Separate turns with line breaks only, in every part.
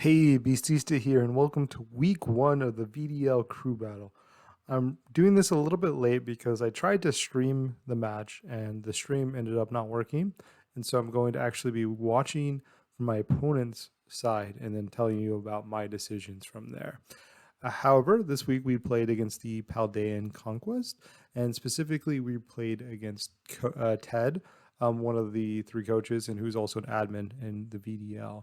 Hey, Beastista here, and welcome to week one of the VDL Crew battle. I'm doing this a little bit late because I tried to stream the match and the stream ended up not working. And so I'm going to actually be watching from my opponent's side and then telling you about my decisions from there. However, this week we played against the Paldean Conquest, and specifically we played against Ted, one of the three coaches, and who's also an admin in the VDL.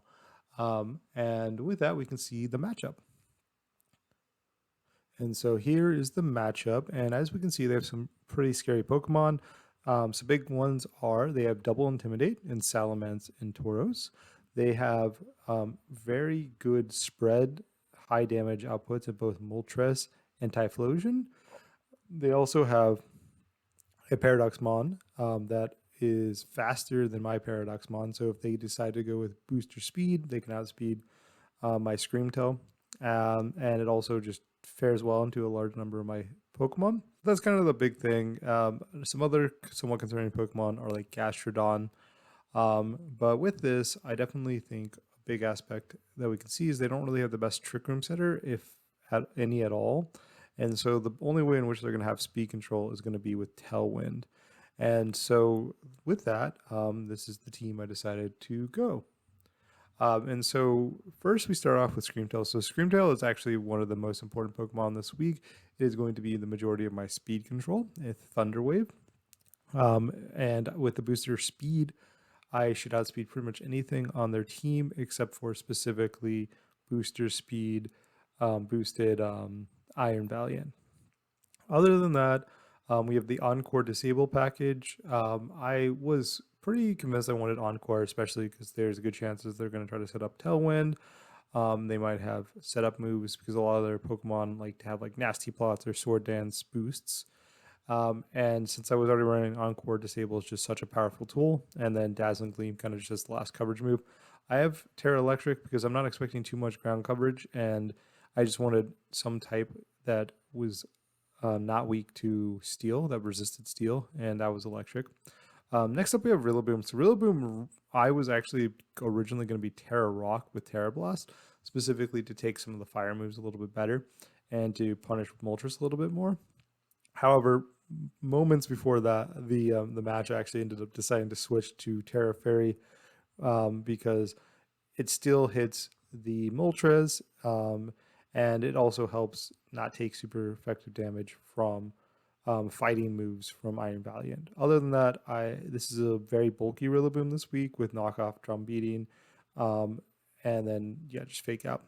And with that, we can see the matchup. And so here is the matchup. And as we can see, they have some pretty scary Pokemon. Some big ones are they have Double Intimidate and Salamence and Tauros. They have very good spread, high damage outputs of both Moltres and Typhlosion. They also have a Paradoxmon that is faster than my Paradoxmon. So if they decide to go with booster speed, they can outspeed my Screamtail. And it also just fares well into a large number of my Pokemon. That's kind of the big thing. Some other somewhat concerning Pokemon are like Gastrodon. But with this, I definitely think a big aspect that we can see is they don't really have the best Trick Room setter, if any at all. And so the only way in which they're going to have speed control is going to be with Tailwind. And so with that, this is the team I decided to go. And so first we start off with Screamtail. So Screamtail is actually one of the most important Pokemon this week. It is going to be the majority of my speed control, Thunder Wave. And with the booster speed, I should outspeed pretty much anything on their team except for specifically booster speed, boosted Iron Valiant. Other than that, we have the Encore Disable package. I was pretty convinced I wanted Encore, especially because there's a good chances they're going to try to set up Tailwind. They might have setup moves because a lot of their Pokemon like to have like Nasty Plots or Sword Dance boosts. And since I was already running Encore, Disable is just such a powerful tool. And then Dazzling Gleam kind of just the last coverage move. I have Terra Electric because I'm not expecting too much ground coverage, and I just wanted some type that was not weak to steel, that resisted steel, and that was electric. Next up, we have Rillaboom. So Rillaboom, I was actually originally going to be Terra Rock with Terra Blast, specifically to take some of the fire moves a little bit better and to punish Moltres a little bit more. However, moments before that, the match actually ended up deciding to switch to Terra Fairy because it still hits the Moltres, and it also helps not take super effective damage from fighting moves from Iron Valiant. Other than that, this is a very bulky Rillaboom this week with knockoff Drum Beating, and then just Fake Out.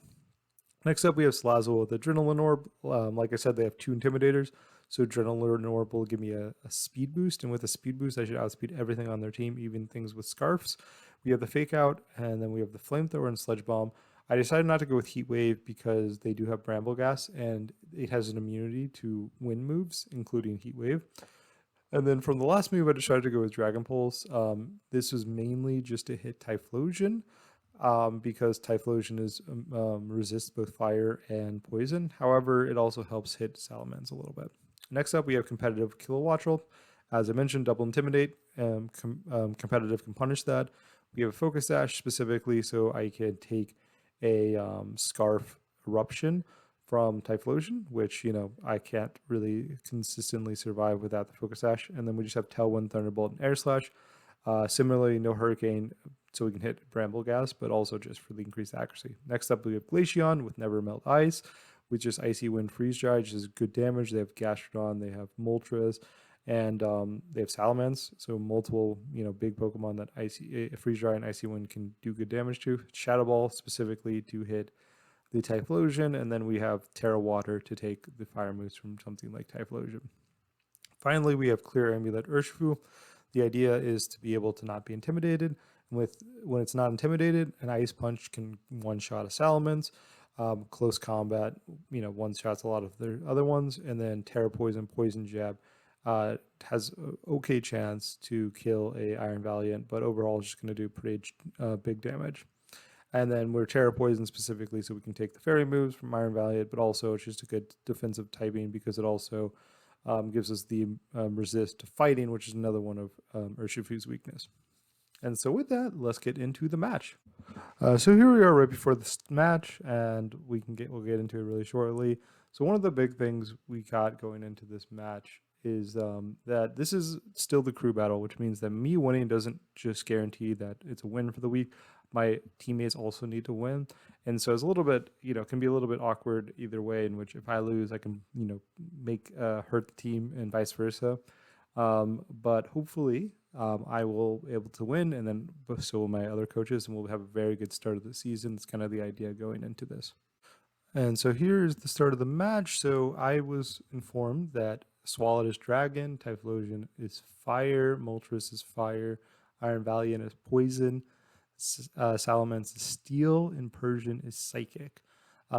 Next up, we have Salazzle with Adrenaline Orb. Like I said, they have two Intimidators, so Adrenaline Orb will give me a speed boost, and with a speed boost, I should outspeed everything on their team, even things with Scarfs. We have the Fake Out, and then we have the Flamethrower and Sledge Bomb. I decided not to go with Heat Wave because they do have Bramble Gas, and it has an immunity to wind moves, including Heat Wave. And then from the last move, I decided to go with Dragon Pulse. This was mainly just to hit Typhlosion, because Typhlosion resists both fire and poison. However, it also helps hit Salamence a little bit. Next up, we have Competitive Kilowattrel. As I mentioned, Double Intimidate. Competitive can punish that. We have a Focus Dash specifically, so I can take a Scarf Eruption from Typhlosion, which, I can't really consistently survive without the Focus Dash. And then we just have Tailwind, Thunderbolt, and Air Slash. Similarly, no Hurricane, so we can hit Bramble Gas, but also just for the increased accuracy. Next up, we have Glaceon with Never Melt Ice, with just Icy Wind Freeze Dry, which is good damage. They have Gastrodon, they have Moltres, and they have Salamence, so multiple, big Pokemon that Freeze Dry and Icy Wind can do good damage to. Shadow Ball specifically to hit the Typhlosion, and then we have Terra Water to take the fire moves from something like Typhlosion. Finally, we have Clear Amulet Urshifu. The idea is to be able to not be intimidated. When it's not intimidated, an Ice Punch can one-shot a Salamence. Close combat, one-shots a lot of their other ones, and then Terra Poison, Poison Jab has an okay chance to kill a Iron Valiant, but overall it's just going to do pretty big damage. And then we're Terra Poison specifically, so we can take the fairy moves from Iron Valiant, but also it's just a good defensive typing because it also gives us the resist to fighting, which is another one of Urshifu's weakness. And so with that, let's get into the match. So here we are right before this match, and we'll get into it really shortly. So one of the big things we got going into this match is that this is still the crew battle, which means that me winning doesn't just guarantee that it's a win for the week. My teammates also need to win, and so it's a little bit, can be a little bit awkward either way. In which if I lose, I can, make hurt the team, and vice versa. But hopefully, I will be able to win, and then so will my other coaches, and we'll have a very good start of the season. It's kind of the idea going into this. And so here's the start of the match. So I was informed that Swallow is Dragon, Typhlosion is Fire, Moltres is Fire, Iron Valiant is Poison, Salamence is Steel, and Persian is Psychic.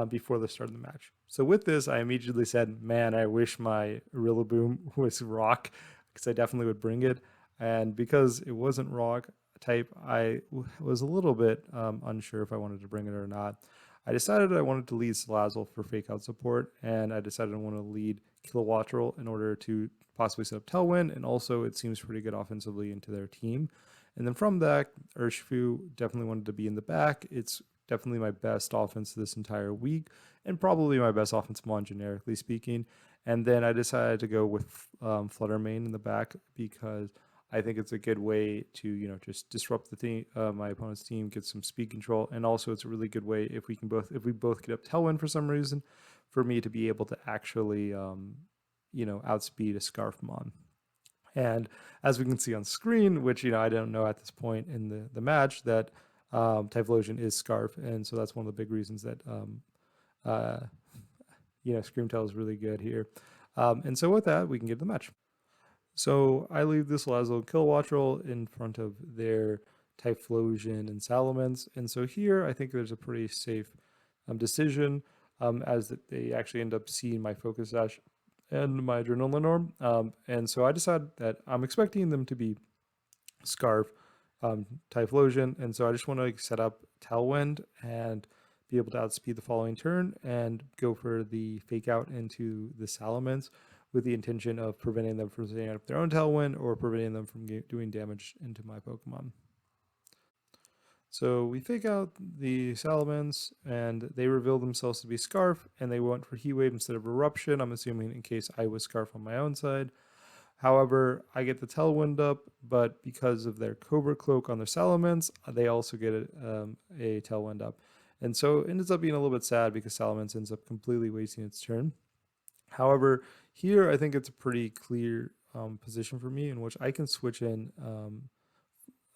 Before the start of the match. So with this, I immediately said, "Man, I wish my Rillaboom was Rock, because I definitely would bring it." And because it wasn't Rock type, I was a little bit unsure if I wanted to bring it or not. I decided I wanted to lead Salazzle for fake out support, and I decided I want to lead Kilowattrel in order to possibly set up Tailwind, and also it seems pretty good offensively into their team. And then from that, Urshifu definitely wanted to be in the back. It's definitely my best offense this entire week, and probably my best offensive mon, generically speaking. And then I decided to go with Fluttermane in the back, because I think it's a good way to just disrupt the team, my opponent's team, get some speed control, and also it's a really good way if we both get up Tailwind for some reason, for me to be able to actually outspeed a Scarfmon. And as we can see on screen, which I don't know at this point in the match, that Typhlosion is Scarf, and so that's one of the big reasons that Screamtail is really good here. And so with that, we can get to the match. So I leave this Salazzle Kilowattrel in front of their Typhlosion and Salamence, and so here I think there's a pretty safe decision, as that they actually end up seeing my Focus Sash and my Adrenaline Orb, and so I decided that I'm expecting them to be Scarf, Typhlosion, and so I just want to set up Tailwind and be able to outspeed the following turn and go for the fake out into the Salamence, with the intention of preventing them from setting up their own Tailwind or preventing them from doing damage into my Pokemon. So we fake out the Salamence, and they reveal themselves to be Scarf, and they went for Heat Wave instead of Eruption, I'm assuming in case I was Scarf on my own side. However, I get the Tailwind up, but because of their Cobra Cloak on their Salamence, they also get a Tailwind up. And so it ends up being a little bit sad, because Salamence ends up completely wasting its turn. However, here I think it's a pretty clear position for me, in which I can switch in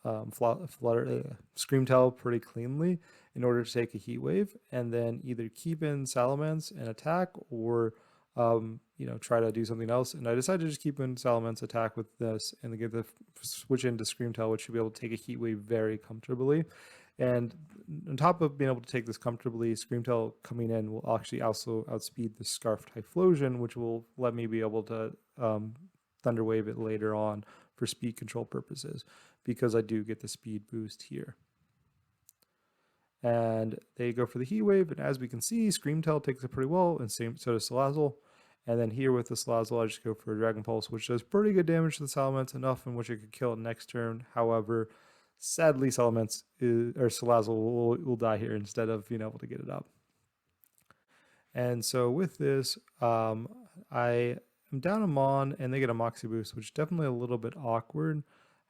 Screamtail pretty cleanly in order to take a Heat Wave, and then either keep in Salamence and attack, or try to do something else. And I decided to just keep in Salamence, attack with this, and then get the switch into Screamtail, which should be able to take a Heat Wave very comfortably. And on top of being able to take this comfortably, Screamtail coming in will actually also outspeed the Scarf Typhlosion, which will let me be able to Thunder Wave it later on for speed control purposes, because I do get the speed boost here. And they go for the Heat Wave, and as we can see, Screamtail takes it pretty well, and so does Salazzle. And then here with the Salazzle, I just go for a Dragon Pulse, which does pretty good damage to the Salamence, enough in which it could kill it next turn. However, sadly, Salazzle will die here instead of being able to get it up. And so with this, I am down a Mon, and they get a Moxie Boost, which is definitely a little bit awkward.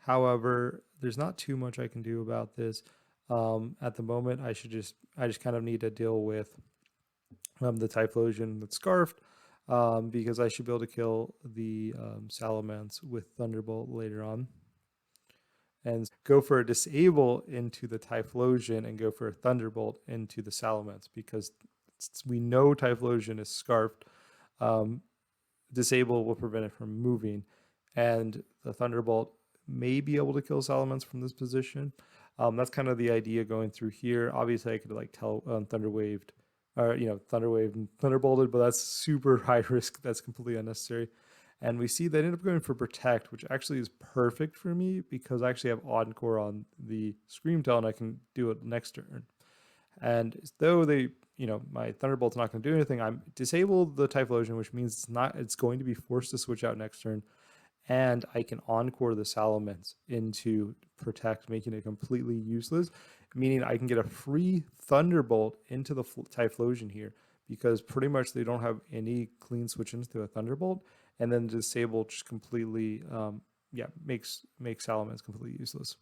However, there's not too much I can do about this. At the moment, I just kind of need to deal with the Typhlosion that's Scarfed, because I should be able to kill the Salamence with Thunderbolt later on, and go for a Disable into the Typhlosion and go for a Thunderbolt into the Salamence, because we know Typhlosion is Scarfed. Disable will prevent it from moving, and the Thunderbolt may be able to kill Salamence from this position. That's kind of the idea going through here. Obviously, I could Thunder Waved, or Thunder Wave and Thunderbolted, but that's super high risk. That's completely unnecessary. And we see they end up going for Protect, which actually is perfect for me, because I actually have Encore on the Screamtail, and I can do it next turn. And though my Thunderbolt's not going to do anything, I'm disabled the Typhlosion, which means it's going to be forced to switch out next turn. and I can encore the Salamence into Protect, making it completely useless, meaning I can get a free Thunderbolt into the Typhlosion here, because pretty much they don't have any clean switch into a Thunderbolt, and then Disable just completely, yeah, makes Salamence completely useless.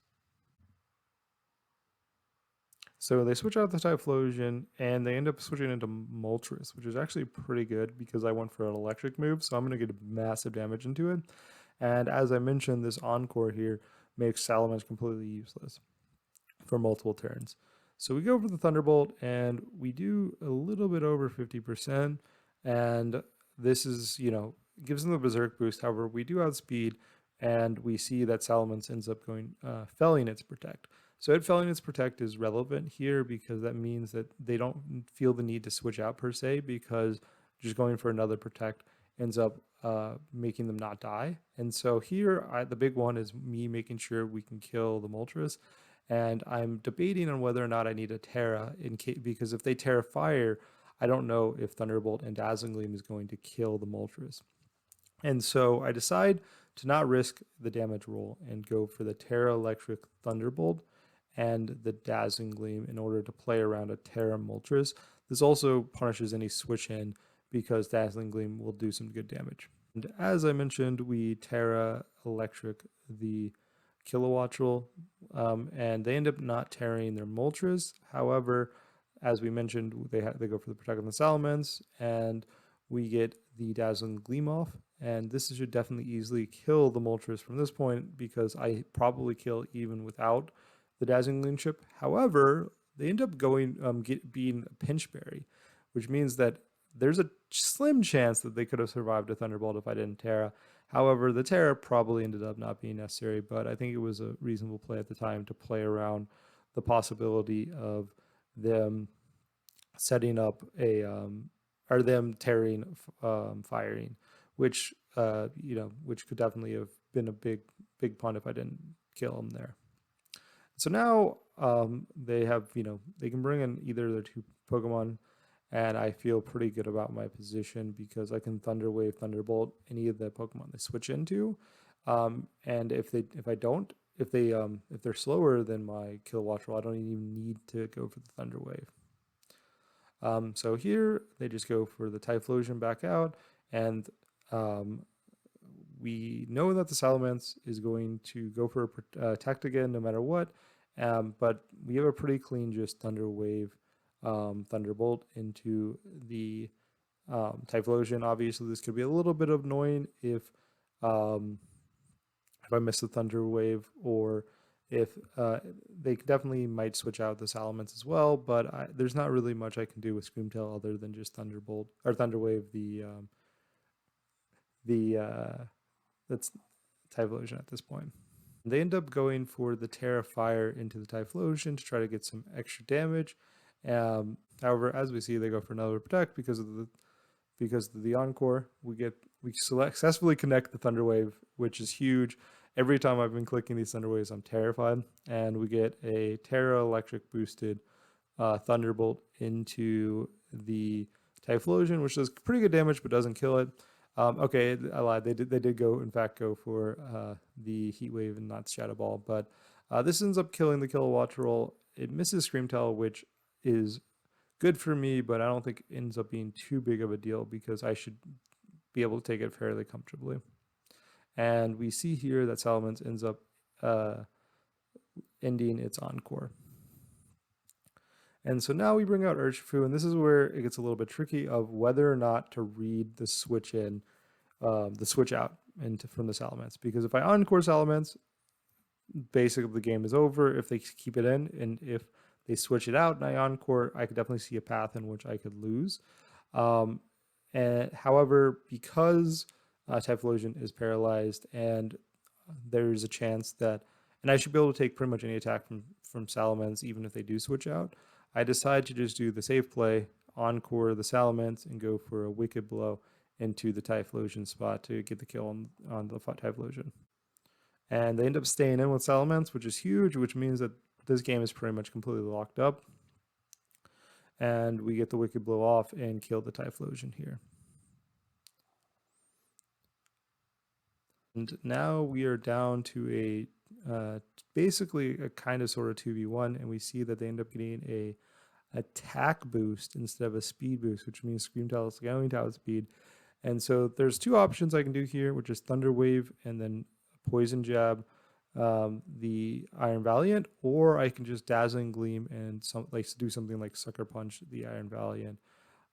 So they switch out the Typhlosion, and they end up switching into Moltres, which is actually pretty good because I went for an electric move, so I'm going to get massive damage into it. And as I mentioned, this Encore here makes Salamence completely useless for multiple turns. So we go for the Thunderbolt, and we do a little bit over 50%, and this is, gives them the Berserk boost. However, we do outspeed, and we see that Salamence ends up going felling its Protect. So it felling its Protect is relevant here because that means that they don't feel the need to switch out per se, because just going for another Protect ends up making them not die. And so here, the big one is me making sure we can kill the Moltres. And I'm debating on whether or not I need a Terra because if they Terra Fire, I don't know if Thunderbolt and Dazzling Gleam is going to kill the Moltres. And so I decide to not risk the damage roll and go for the Terra Electric Thunderbolt and the Dazzling Gleam in order to play around a Terra Moltres. This also punishes any switch in because Dazzling Gleam will do some good damage. And as I mentioned, we Terra Electric the Kilowattrel, and they end up not tearing their Moltres. However, as we mentioned, they go for the Protect on the Salamence, and we get the Dazzling Gleam off. And this should definitely easily kill the Moltres from this point, because I probably kill even without the Dazzling Gleam chip. However, they end up going being a Pinchberry, which means that there's a slim chance that they could have survived a Thunderbolt if I didn't Terra. However, the Terra probably ended up not being necessary, but I think it was a reasonable play at the time to play around the possibility of them setting up or them tearing, firing, which which could definitely have been a big punt if I didn't kill them there. So now they have, they can bring in either their two Pokemon, and I feel pretty good about my position because I can Thunder Wave, Thunderbolt any of the Pokemon they switch into. And if they're slower than my Kilowattrel, I don't even need to go for the Thunder Wave. So here they just go for the Typhlosion back out, and we know that the Salamence is going to go for a Protect again no matter what, but we have a pretty clean just Thunder Wave, Thunderbolt into the Typhlosion. Obviously, this could be a little bit annoying if I miss the Thunder Wave, or if they definitely might switch out the Salamence as well, but there's not really much I can do with Screamtail other than just Thunderbolt or Thunder Wave that's Typhlosion at this point. They end up going for the Terra Fire into the Typhlosion to try to get some extra damage. However, as we see, they go for another Protect because of the Encore. We successfully connect the Thunder Wave, which is huge. Every time I've been clicking these Thunder Waves, I'm terrified. And we get a Terra Electric boosted Thunderbolt into the Typhlosion, which does pretty good damage but doesn't kill it. Okay, I lied. They did go for the Heat Wave and not Shadow Ball, but this ends up killing the Kilowattrel. It misses Screamtail, which is good for me, but I don't think it ends up being too big of a deal because I should be able to take it fairly comfortably. And we see here that Salamence ends up ending its Encore. And so now we bring out Urshifu, and this is where it gets a little bit tricky of whether or not to read the switch in, the switch out from the Salamence. Because if I Encore Salamence, basically the game is over if they keep it in, and if they switch it out and I Encore, I could definitely see a path in which I could lose. And however, because Typhlosion is paralyzed, and there's a chance that, and I should be able to take pretty much any attack from Salamence even if they do switch out, I decide to just do the safe play, Encore the Salamence, and go for a Wicked Blow into the Typhlosion spot to get the kill on the Typhlosion. And they end up staying in with Salamence, which is huge, which means that this game is pretty much completely locked up. And we get the Wicked Blow off and kill the Typhlosion here. And now we are down to basically a kind of sort of 2v1, and we see that they end up getting a attack boost instead of a speed boost, which means Screamtail is going to outspeed. And so there's two options I can do here, which is Thunder Wave and then Poison Jab the Iron Valiant, or I can just Dazzling Gleam and do something like Sucker Punch the Iron Valiant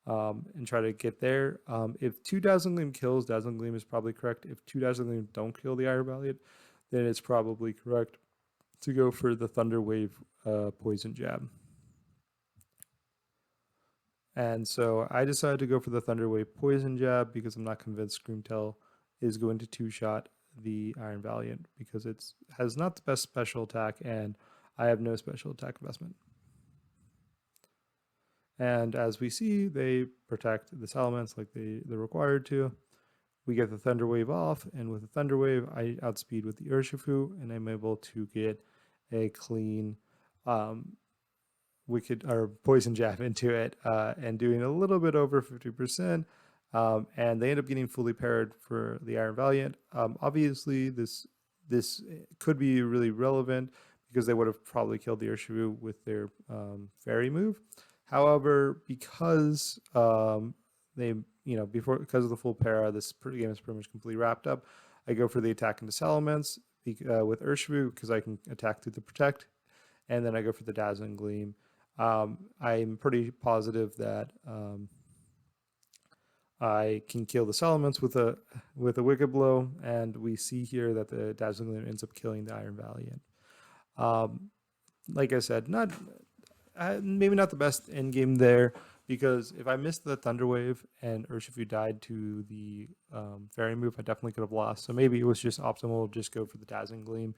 and try to get there. If two Dazzling Gleam kills, Dazzling Gleam is probably correct. If two Dazzling Gleam don't kill the Iron Valiant, then it's probably correct to go for the Thunder Wave Poison Jab. And so I decided to go for the Thunder Wave Poison Jab because I'm not convinced Screamtail is going to two-shot the Iron Valiant because it has not the best special attack and I have no special attack investment. And as we see, they protect the Salamence like they're required to. We get the Thunder Wave off, and with the Thunder Wave, I outspeed with the Urshifu, and I'm able to get a clean wicked or poison jab into it and doing a little bit over 50%. And they end up getting fully paired for the Iron Valiant. Obviously, this could be really relevant because they would have probably killed the Urshifu with their fairy move. However, because they, because of the full para, this game is pretty much completely wrapped up. I go for the attack into Salamence with Urshifu because I can attack through the Protect, and then I go for the Dazzling Gleam. I'm pretty positive that I can kill the Salamence with a Wicked Blow, and we see here that the Dazzling Gleam ends up killing the Iron Valiant. Like I said, maybe not the best end game there, because if I missed the Thunder Wave and Urshifu died to the Fairy move, I definitely could have lost. So maybe it was just optimal to just go for the Dazzling Gleam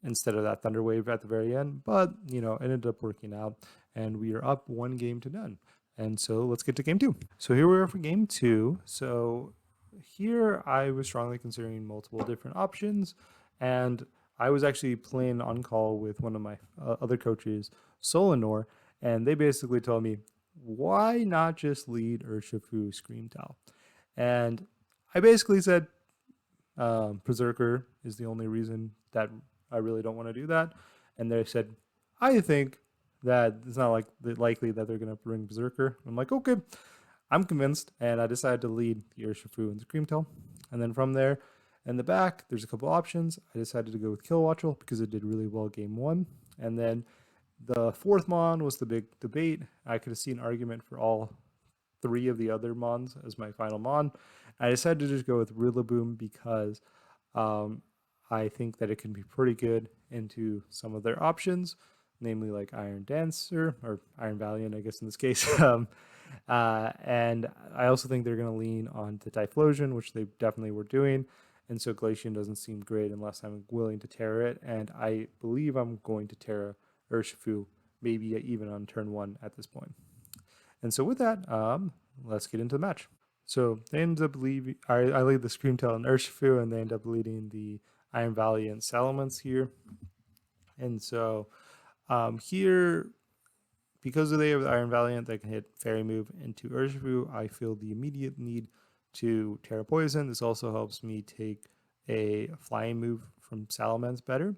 instead of that Thunder Wave at the very end. But, it ended up working out, and we are up 1-0. And so let's get to game 2. So here we are for game 2. So here I was strongly considering multiple different options, and I was actually playing on call with one of my other coaches, Solanor, and they basically told me, why not just lead Urshifu Screamtail? And I basically said, Berserker is the only reason that I really don't want to do that. And they said, I think that it's not likely that they're going to bring Berserker. I'm like, okay, I'm convinced. And I decided to lead the Urshifu and the Screamtail. And then from there, in the back, there's a couple options. I decided to go with Kilowattrel because it did really well game 1. And then the fourth Mon was the big debate. I could have seen an argument for all 3 of the other Mons as my final Mon. I decided to just go with Rillaboom because I think that it can be pretty good into some of their options, namely like Iron Dancer or Iron Valiant, I guess in this case. And I also think they're going to lean on the Typhlosion, which they definitely were doing. And so Glacian doesn't seem great unless I'm willing to Terra it. And I believe I'm going to Terra Urshifu, maybe even on turn 1 at this point. And so with that, let's get into the match. So they end up leaving. I lead the Screamtail and Urshifu, and they end up leading the Iron Valiant Salamence here. And so here, because they have the Iron Valiant that can hit Fairy move into Urshifu, I feel the immediate need to Terra Poison. This also helps me take a flying move from Salamence better.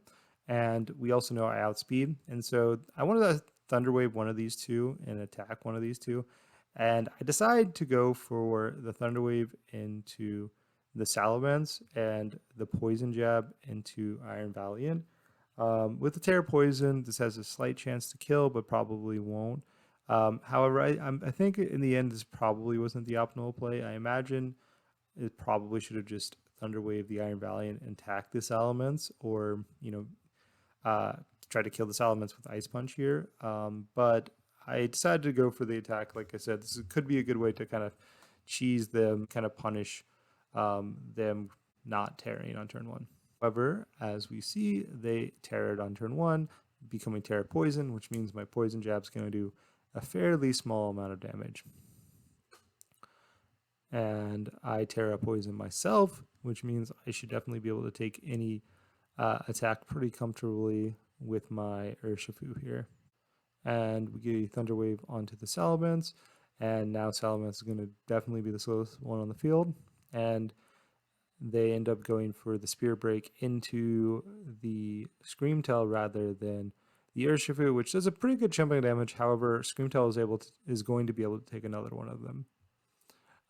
And we also know I outspeed. And so I wanted to Thunder Wave one of these two and attack one of these two. And I decided to go for the Thunder Wave into the Salamence and the Poison Jab into Iron Valiant. With the Terra Poison, this has a slight chance to kill, but probably won't. However, I think in the end, this probably wasn't the optimal play. I imagine it probably should have just Thunder Wave the Iron Valiant and attack the Salamence, or try to kill the Salamence with Ice Punch here. But I decided to go for the attack. Like I said, this could be a good way to kind of cheese them, kind of punish them not tearing on turn 1. However, as we see, they Terra'd on turn 1, becoming Terra Poison, which means my Poison Jab's going to do a fairly small amount of damage. And I Terra Poison myself, which means I should definitely be able to take any attack pretty comfortably with my Urshifu here. And we get a Thunder Wave onto the Salamence, and now Salamence is going to definitely be the slowest one on the field. And they end up going for the Spear Break into the Screamtail rather than the Urshifu, which does a pretty good chunk of damage. However, Screamtail is going to be able to take another one of them.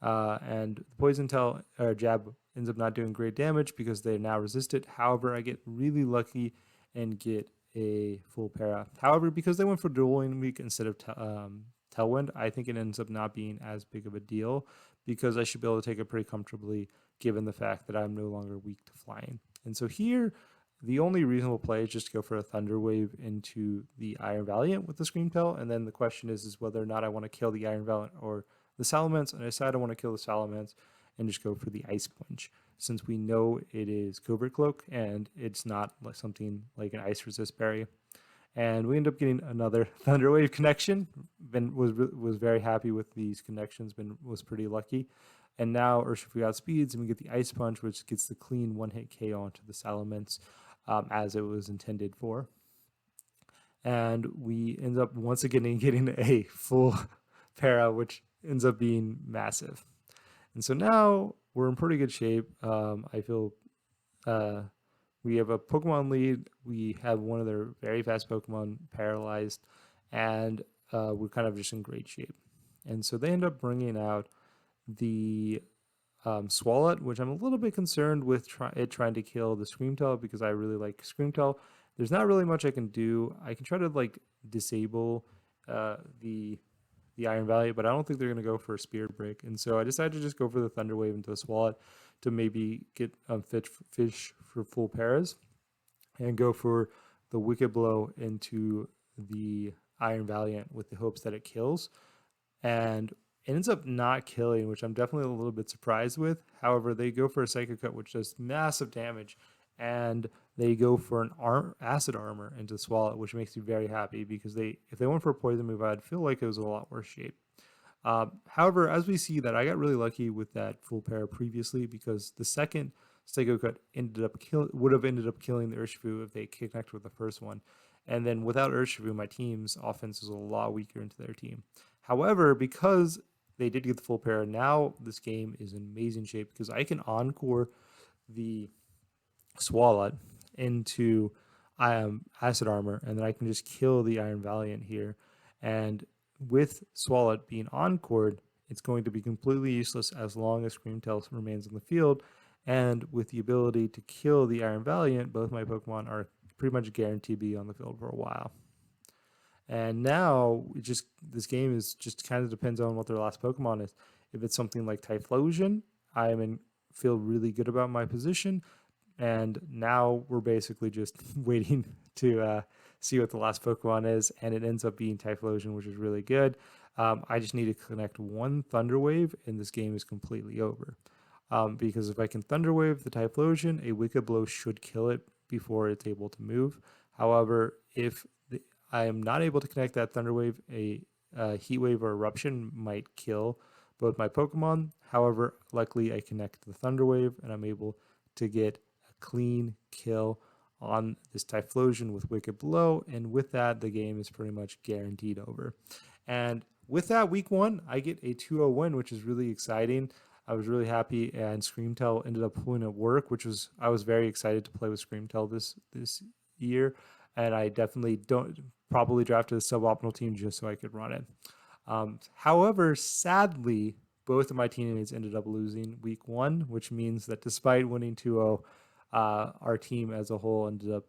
And the Poison Tail or Jab ends up not doing great damage because they now resist it. However, I get really lucky and get a full para. However, because they went for Dueling Week instead of Tailwind, I think it ends up not being as big of a deal because I should be able to take it pretty comfortably given the fact that I'm no longer weak to flying. And so here, the only reasonable play is just to go for a Thunder Wave into the Iron Valiant with the Screamtail. And then the question is whether or not I want to kill the Iron Valiant or the Salamence. And I decide I want to kill the Salamence and just go for the Ice Punch, since we know it is Covert Cloak and it's not like something like an Ice Resist Berry. And we end up getting another Thunder Wave connection. Ben was very happy with these connections. Ben was pretty lucky. And now Urshifu outspeeds, and we get the Ice Punch, which gets the clean one-hit KO onto the Salamence, as it was intended for. And we end up once again getting a full para, which ends up being massive. And so now we're in pretty good shape. I feel we have a Pokemon lead. We have one of their very fast Pokemon paralyzed, and we're kind of just in great shape. And so they end up bringing out the Swalot, which I'm a little bit concerned with trying to kill the Screamtail because I really like Screamtail. There's not really much I can do. I can try to like disable the Iron Valiant, but I don't think they're going to go for a Spear Break. And so I decided to just go for the Thunder Wave into the Swalot to maybe get fish for full paras and go for the Wicked Blow into the Iron Valiant with the hopes that it kills. And it ends up not killing, which I'm definitely a little bit surprised with. However, they go for a Psycho Cut, which does massive damage, and they go for an Acid Armor into Swallow, which makes me very happy because if they went for a Poison move, I'd feel like it was a lot worse shape. However, as we see that I got really lucky with that full para previously because the second Psycho Cut would have ended up killing the Urshifu if they connected with the first one. And then without Urshifu, my team's offense is a lot weaker into their team. However, because they did get the full para, now this game is in amazing shape because I can encore the Swalot into Acid Armor, and then I can just kill the Iron Valiant here. And with Swalot being encored, it's going to be completely useless as long as Screamtail remains in the field. And with the ability to kill the Iron Valiant, both my Pokemon are pretty much guaranteed to be on the field for a while. And now this game is just kind of depends on what their last Pokemon is. If it's something like Typhlosion, feel really good about my position. And now we're basically just waiting to see what the last Pokemon is, and it ends up being Typhlosion, which is really good. I just need to connect one Thunder Wave, and this game is completely over. Because if I can Thunder Wave the Typhlosion, a Wicked Blow should kill it before it's able to move. However, if I am not able to connect that Thunder Wave, a Heat Wave or Eruption might kill both my Pokemon. However, luckily I connect the Thunder Wave, and I'm able to get clean kill on this Typhlosion with Wicked Blow, and with that the game is pretty much guaranteed over. And with that, week 1 I get a 2-0 win, which is really exciting. I was really happy, and Screamtail ended up pulling at work, I was very excited to play with Screamtail this year, and I definitely probably drafted a suboptimal team just so I could run it. However, sadly, both of my teammates ended up losing week 1, which means that despite winning 2-0, our team as a whole ended up,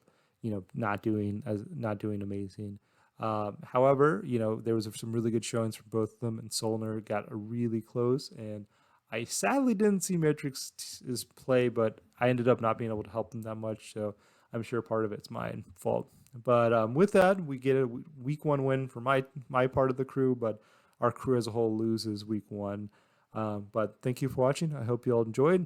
not doing amazing. However, there was some really good showings from both of them, and Solner got a really close. And I sadly didn't see Matrix's play, but I ended up not being able to help them that much. So I'm sure part of it's my fault. But with that, we get a week 1 win for my part of the crew, but our crew as a whole loses week 1. But thank you for watching. I hope you all enjoyed.